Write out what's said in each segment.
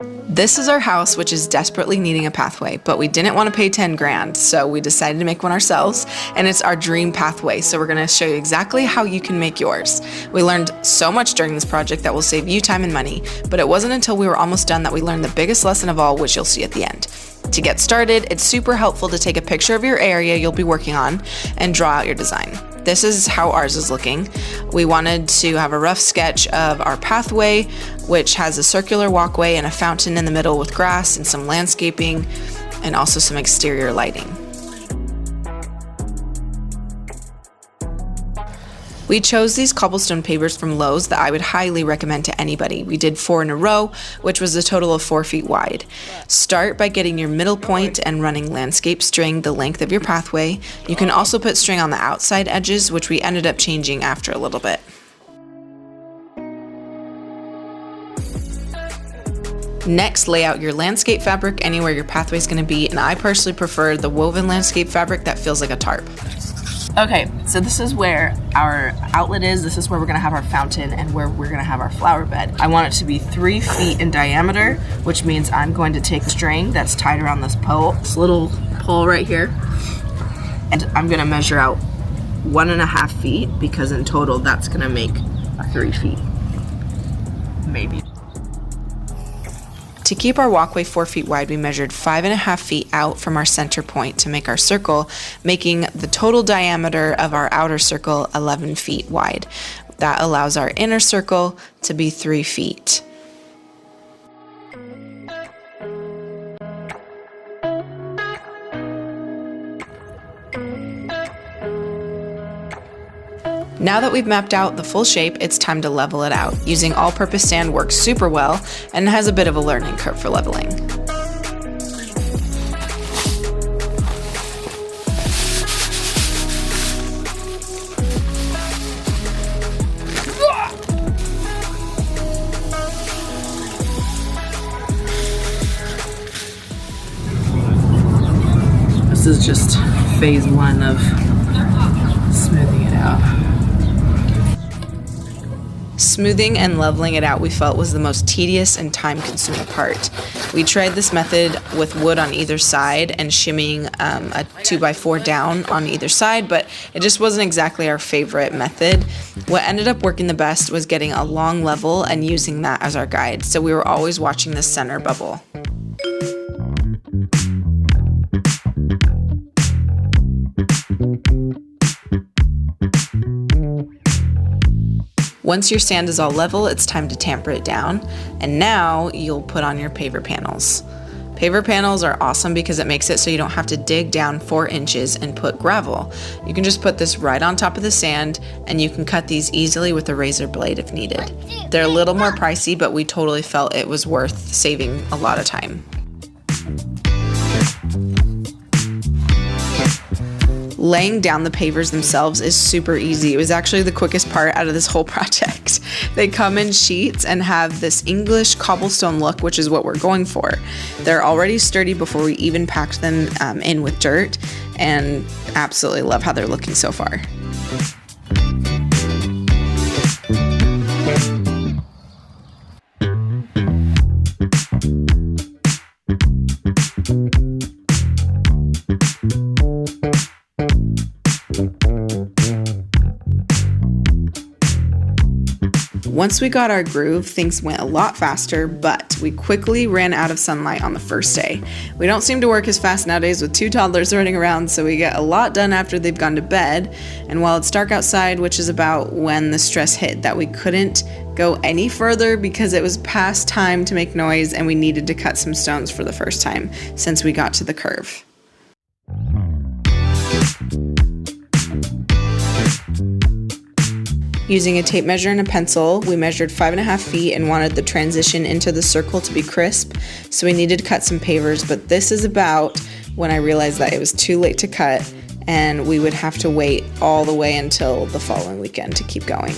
This is our house, which is desperately needing a pathway, but we didn't want to pay 10 grand, so we decided to make one ourselves, and it's our dream pathway, so we're going to show you exactly how you can make yours. We learned so much during this project that will save you time and money, but it wasn't until we were almost done that we learned the biggest lesson of all, which you'll see at the end. To get started, it's super helpful to take a picture of your area you'll be working on and draw out your design. This is how ours is looking. We wanted to have a rough sketch of our pathway, which has a circular walkway and a fountain in the middle with grass and some landscaping and also some exterior lighting. We chose these cobblestone pavers from Lowe's that I would highly recommend to anybody. We did 4 in a row, which was a total of 4 feet wide. Start by getting your middle point and running landscape string the length of your pathway. You can also put string on the outside edges, which we ended up changing after a little bit. Next, lay out your landscape fabric anywhere your pathway is going to be, and I personally prefer the woven landscape fabric that feels like a tarp. Okay, so this is where our outlet is. This is where we're gonna have our fountain and where we're gonna have our flower bed. I want it to be 3 feet in diameter, which means I'm going to take the string that's tied around this pole, this little pole right here, and I'm gonna measure out 1.5 feet because in total that's gonna make 3 feet, maybe. To keep our walkway 4 feet wide, we measured 5.5 feet out from our center point to make our circle, making the total diameter of our outer circle 11 feet wide. That allows our inner circle to be 3 feet. Now that we've mapped out the full shape, it's time to level it out. Using all-purpose sand works super well and has a bit of a learning curve for leveling. This is just phase 1 of smoothing it out. Smoothing and leveling it out we felt was the most tedious and time-consuming part. We tried this method with wood on either side and shimmying a 2x4 down on either side, but it just wasn't exactly our favorite method. What ended up working the best was getting a long level and using that as our guide, so we were always watching the center bubble. Once your sand is all level, it's time to tamper it down, and now you'll put on your paver panels. Paver panels are awesome because it makes it so you don't have to dig down 4 inches and put gravel. You can just put this right on top of the sand, and you can cut these easily with a razor blade if needed. They're a little more pricey, but we totally felt it was worth saving a lot of time. Laying down the pavers themselves is super easy. It was actually the quickest part out of this whole project. They come in sheets and have this English cobblestone look, which is what we're going for. They're already sturdy before we even packed them in with dirt, and absolutely love how they're looking so far. Once we got our groove, things went a lot faster, but we quickly ran out of sunlight on the first day. We don't seem to work as fast nowadays with 2 toddlers running around, so we get a lot done after they've gone to bed. And while it's dark outside, which is about when the stress hit that we couldn't go any further because it was past time to make noise and we needed to cut some stones for the first time since we got to the curve. Using a tape measure and a pencil, we measured 5.5 feet and wanted the transition into the circle to be crisp, so we needed to cut some pavers, but this is about when I realized that it was too late to cut and we would have to wait all the way until the following weekend to keep going.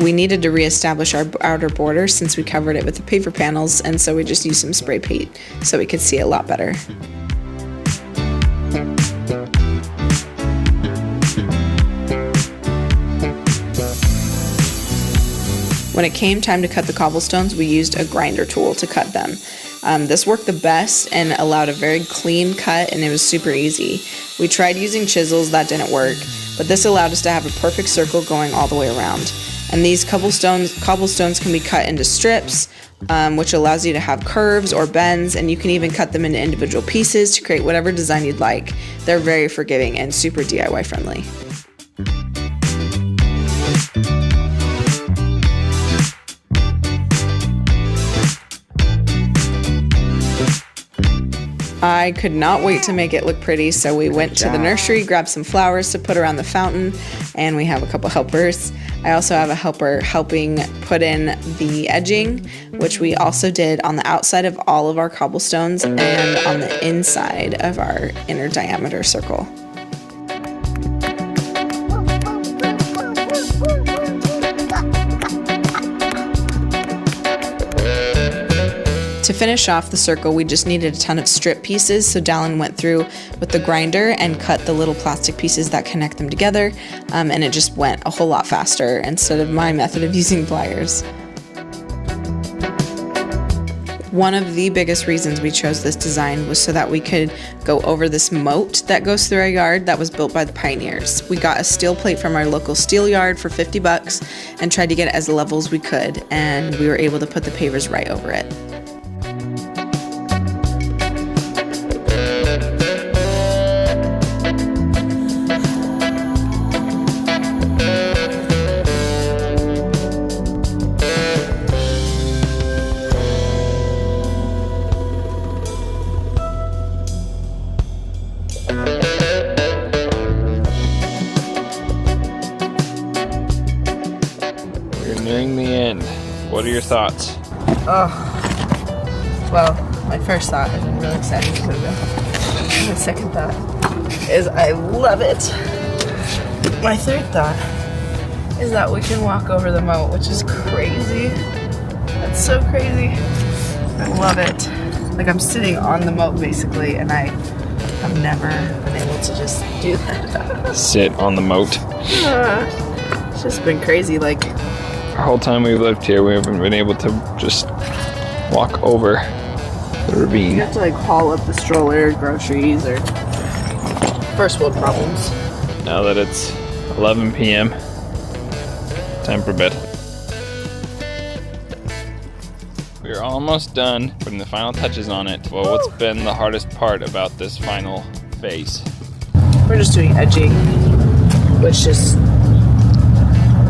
We needed to reestablish our outer border since we covered it with the paver panels, and so we just used some spray paint so we could see a lot better. When it came time to cut the cobblestones, we used a grinder tool to cut them. This worked the best and allowed a very clean cut, and it was super easy. We tried using chisels, that didn't work, but this allowed us to have a perfect circle going all the way around. And these cobblestones can be cut into strips, which allows you to have curves or bends, and you can even cut them into individual pieces to create whatever design you'd like. They're very forgiving and super DIY friendly. I could not wait to make it look pretty, so we went to the nursery, grabbed some flowers to put around the fountain, and we have a couple helpers. I also have a helper helping put in the edging, which we also did on the outside of all of our cobblestones and on the inside of our inner diameter circle. To finish off the circle, we just needed a ton of strip pieces, so Dallin went through with the grinder and cut the little plastic pieces that connect them together, and it just went a whole lot faster instead of my method of using pliers. One of the biggest reasons we chose this design was so that we could go over this moat that goes through our yard that was built by the pioneers. We got a steel plate from our local steel yard for $50 and tried to get it as level as we could, and we were able to put the pavers right over it. Nearing the end. What are your thoughts? Oh, well, my first thought is I'm really excited to go. My second thought is I love it. My third thought is that we can walk over the moat, which is crazy. That's so crazy. I love it. Like, I'm sitting on the moat basically, and I have never been able to just do that. Sit on the moat. It's just been crazy. Like, the whole time we've lived here, we haven't been able to just walk over the ravine. you have to like haul up the stroller, groceries, or first world problems. Now that it's 11 p.m., time for bed. We're almost done putting the final touches on it. Well, what's been the hardest part about this final phase? We're just doing edging, which just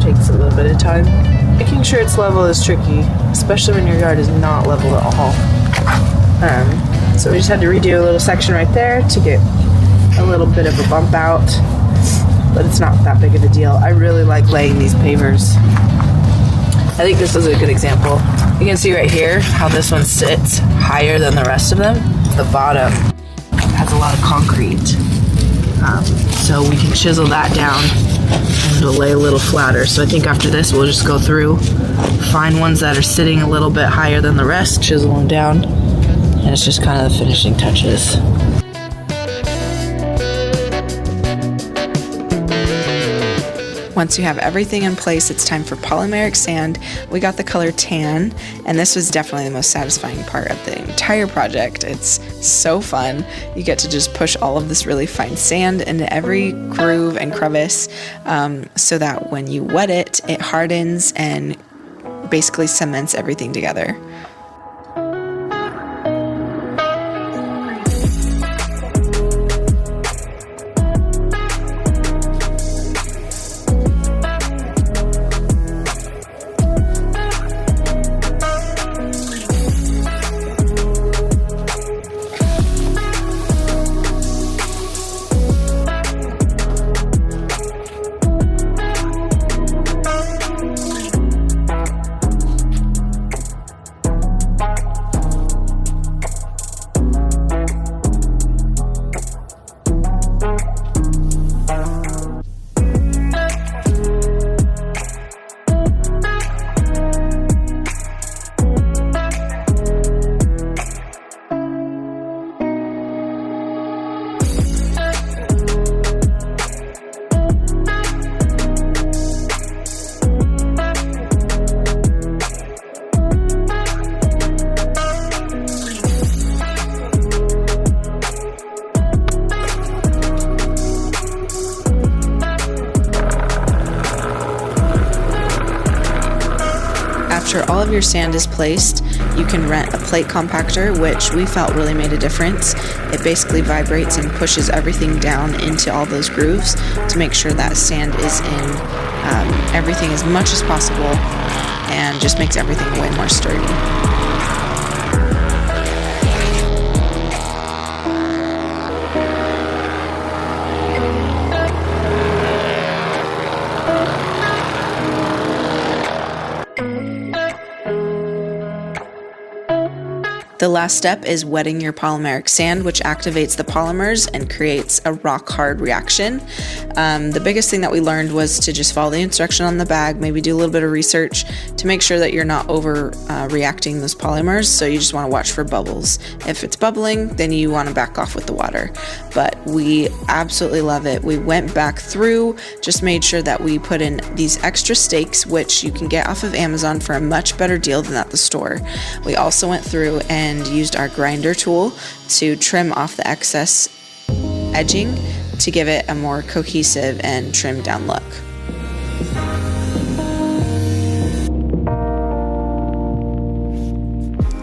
takes a little bit of time. Making sure it's level is tricky, especially when your yard is not level at all. So we just had to redo a little section right there to get a little bit of a bump out, but it's not that big of a deal. I really like laying these pavers. I think this is a good example. You can see right here how this one sits higher than the rest of them. The bottom has a lot of concrete, so we can chisel that down and it'll lay a little flatter. So I think after this we'll just go through, find ones that are sitting a little bit higher than the rest, chisel them down, and it's just kind of the finishing touches. Once you have everything in place, it's time for polymeric sand. We got the color tan, and this was definitely the most satisfying part of the entire project. It's so fun. You get to just push all of this really fine sand into every groove and crevice, so that when you wet it, it hardens and basically cements everything together. After all of your sand is placed, you can rent a plate compactor, which we felt really made a difference. It basically vibrates and pushes everything down into all those grooves to make sure that sand is in everything as much as possible, and just makes everything way more sturdy. The last step is wetting your polymeric sand, which activates the polymers and creates a rock hard reaction. The biggest thing that we learned was to just follow the instruction on the bag, maybe do a little bit of research to make sure that you're not over reacting those polymers. So you just want to watch for bubbles. If it's bubbling, then you want to back off with the water. But we absolutely love it. We went back through, just made sure that we put in these extra stakes, which you can get off of Amazon for a much better deal than at the store. We also went through and used our grinder tool to trim off the excess edging to give it a more cohesive and trimmed down look.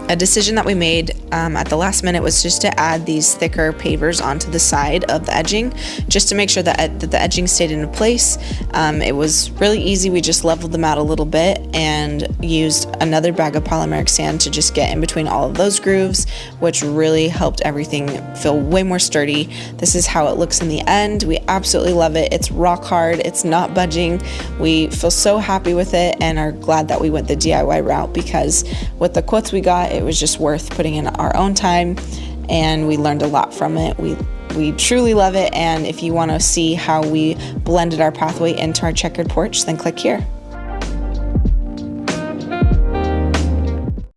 A decision that we made at the last minute was just to add these thicker pavers onto the side of the edging, just to make sure that the edging stayed in place. It was really easy. We just leveled them out a little bit and used another bag of polymeric sand to just get in between all of those grooves, which really helped everything feel way more sturdy. This is how it looks in the end. We absolutely love it. It's rock hard. It's not budging. We feel so happy with it and are glad that we went the DIY route, because with the quotes we got, it was just worth putting in our own time, and we learned a lot from it. We truly love it, and if you want to see how we blended our pathway into our checkered porch, then click here.